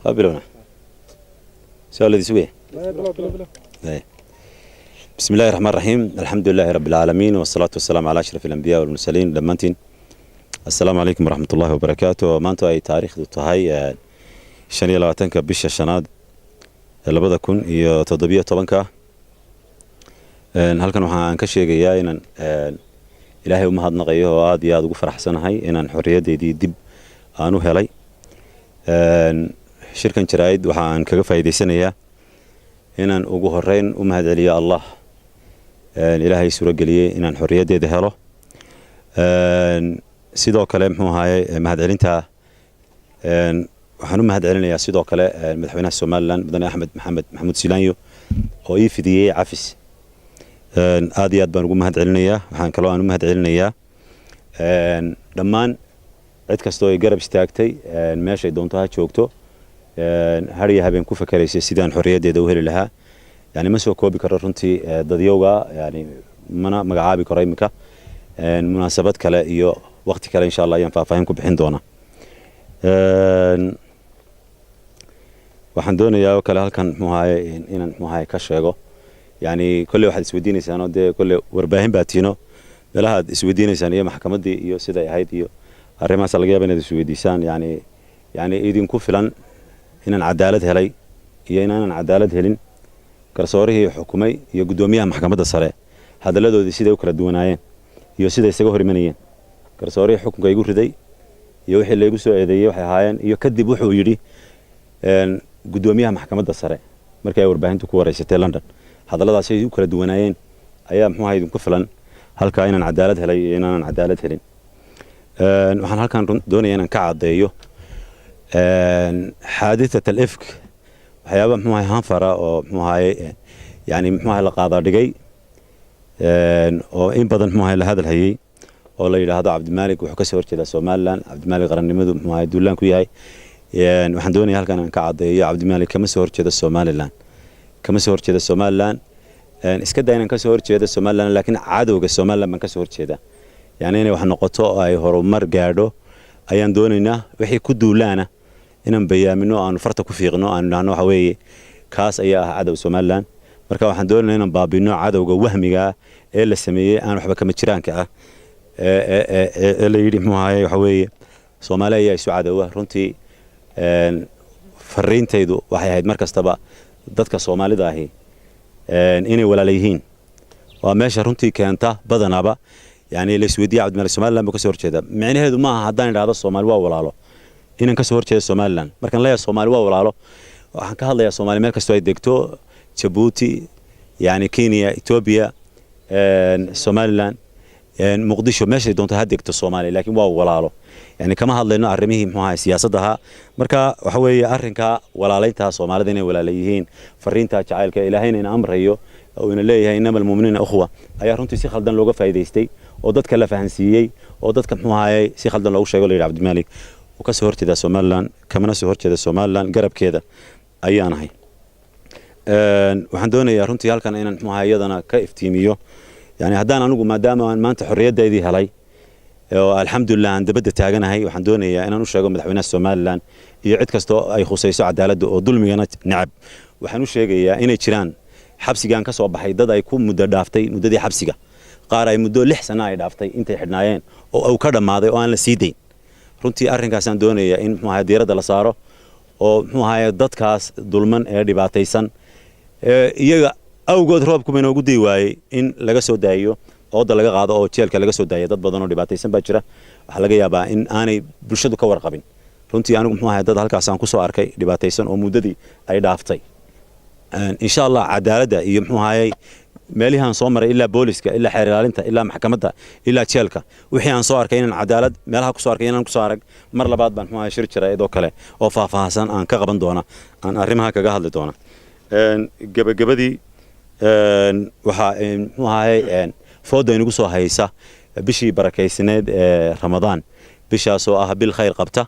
قبلونا سؤال ذي سويه بسم الله الرحمن الرحيم الحمد لله رب العالمين والصلاة والسلام على أشرف الأنبياء والمرسلين دمانتين السلام عليكم ورحمة الله وبركاته maanta ay taariikhdu tahay 25 bisha shanaad 2017 halkan waxaan ka sheegayaa inaan ilaahay u mahadnaqayo oo aad iyo aad ugu faraxsanahay inaan xorriyadeedii dib aan u helay shirkan jaraa'id waxaan kaga faa'iideysanayaa inaan ugu horeyn u mahadceliyo Allah ilaahay suura galiyay inaan xorriyadeeda helo sidoo kale muxuu ahaayay mahadcelinta waxaan u mahadcelinayaa sidoo kale madaxweynaha Soomaaliland mudane Axmed Maxamuud Silaanyo oo ii fidiyay cafis aad iyo aad baan ugu mahadcelinayaa waxaan kaloo aan u mahadcelinayaa dhammaan cid kastoo ay garab istaagtay meesha ay doonto ha joogto har iyo habeen ku fakaraysay sidaan xorriyadeeda u heli lahaa yani ma soo koobi karo runtii dadyowga yani mana magacaabi karo imika munaasabad kale iyo waqti kale insha Allah ayaan faahfaahin ku bixin doonaa waxaan doonayaa kale halkan inaan ka sheego yani kulli waxaad isweydiinaysaan oo de kulli warbaahin baatiino meelaha aad isweydiinaysaan iyo maxkamadii iyo sida ay ahayd iyo arrimahaas laga yaabaa inaad isweydiisaan yani idinku filan inaan cadaalad helay iyo inaan cadaalad helin garsoorihii xukumay iyo gudoomiyaha maxkamadda sare hadaladoodii sida ay u kala duwanaayeen iyo sida isaga horimanayeen garsoorihii xukunka igu riday iyo wixii la igu soo eedeeyay waxay ahaayeen iyo kadib wuxuu yiri gudoomiyaha maxkamadda sare markii ay warbaahintu ku wareysatay London hadaladaas ay u kala duwanaayeen ayaa muxuu ahayd ku filan halka inaan cadaalad helay iyo inaan cadaalad helin waxaan halkan doonayaa inaan ka cadeeyo حادثة الإفك waxyaabo muxuu ahay hanfara oo muxuu ahay yani muxuu ahay la qaada dhigay oo in badan muxuu ahay la hadal hayay oo la yiraahdo Cabdimaalik wuxuu ka soo horjeedaa Soomaaliland Cabdimaalik qarannimadu muxuu ahay duulaan ku yahay waxaan doonayaa halkan aan ka cadeeyo Cabdimaalik kama soo horjeeda Soomaaliland iska daynan ka soo horjeeda Soomaaliland laakiin cadowga Soomaaliland man ka soo horjeeda yani inay wax noqoto ay horumar gaadho ayaan doonaynaa wixii ku duulaana inaan bayaamino aan farta ku fiiqno aan naano waxa weeye kaas ayaa ah cadow Soomaaliland marka waxaan doonaynaa inaan baabino cadowga wahmiga ee la sameeyay aan waxba kama jiraanka ah la yiri muxuu waxa weeye Soomaaliya ay soo cadowa runtii fariintaydu waxay ahayd markastaba dadka Soomaalida ahi inay walaalayihiin waa meesha runtii keenta badanaba يعني ليش ودي عبد الملك سومالان بكسر كذا معنى هذا ما هدان هذا الصومال ولا له إن كسر كذا سومالان مركن لا يا صومال ولا له وحكى هذا يا صومال ما كسر يدكتو جيبوتي يعني كينيا إثيوبيا سومالان مقدشو ماشي دون تهديك الصومالي لكن ولا له يعني كما هذا لنا أرميه مع سياستها مركا وحوي أرنكا ولا ليتها صومال دين ولا ليهين فرينتها تعالك إلى هين إن أمر هيو أو إن ليه إنما المؤمنين أخوة أي رنتي سي خلدان لوجا فايديستي oo dadka la fahansiiyay oo dadka muxuu ahaayay si khaldan loogu sheego leeyahay Cabdimaalik oo ka soo horjeeda Soomaaliland kamana soo horjeeda Soomaaliland garabkeeda ayaan ahay waxaan doonayaa runtii halkan inaan muxuu ahaayadana ka iftiimiyo yani haddaan anigu maadaama aan maanta xorriyadeedii helay oo alxamdulillah aan dabada taaganahay waxaan doonayaa inaan u sheego madaxweynaha Soomaaliland iyo cid kasta oo ay khusayso cadaaladda oo dulmigana nacab waxaan u sheegayaa inay jiraan xabsigan ka soo baxay dad ay ku muddo dhaaftay muddadii xabsiga qaar ay muddo 6 sano ay dhaaftay intay xidhnaayeen oo ka dhamaaday oo aan la sii deyn runtii arrinkaas aan doonayaa in muxuu ahay diiradda la saaro oo muxuu ahay dadkaas dulman ee dhibaataysan iyaga awgood roobku ma inoogu dii waayay in laga soo daayo oo laga qaado oo jeelka laga soo daayo dad badan oo dhibaataysan baa jira waxa laga yaabaa in aanay bulshadu ka warqabin runtii anigu muxuu ahay dad halkaas aan ku soo arkay dhibaataysan oo muddadii ay dhaaftay insha Allah cadaaladda iyo muxuu ahay meelaha aan soo maray ilaa booliska ilaa xeer ilaalinta ilaa maxkamadda ilaa jeelka wixii aan soo arkay inaan cadaalad meelaha ku soo arkay inaan ku soo arag mar labaad baan muxuu shir jiray oo kale oo faahfaahsan aan ka qaban doona aan arrimaha kaga hadli doona gabagabadii waxa muxuu ahay fooda inagu soo haysa bishii barakaysaneed ee Ramadaan bishaas oo ah bil khayr qabta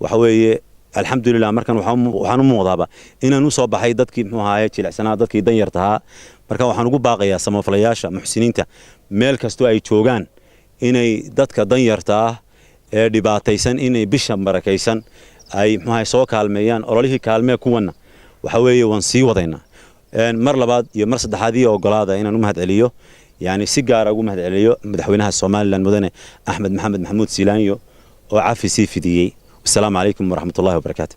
waxa weeye alxamdulillah markan waxaan u muuqdaaba inaan u soo baxay dadkii muxuu ahay jilicsanaa dadkii dan yartaha marka waxaan ugu baaqayaa samafalayaasha muxsiniinta meel kasto ay joogaan inay dadka dan yartaa ee dhibaataysan inay bisha barakaysan ay muxuu soo kaalmeeyaan ololihii kaalmee kuwana waxa weeye waan sii wadaynaa mar labaad iyo mar saddexaad iyo ogolaada inaan u mahadceliyo yani si gaar ah ugu mahadceliyo madaxweynaha Soomaaliland mudane Axmed Maxamed Maxamuud Siilaanyo oo cafi sii fidiyay. Assalaamu calaykum waraxmatullaahi wabarakaatuh.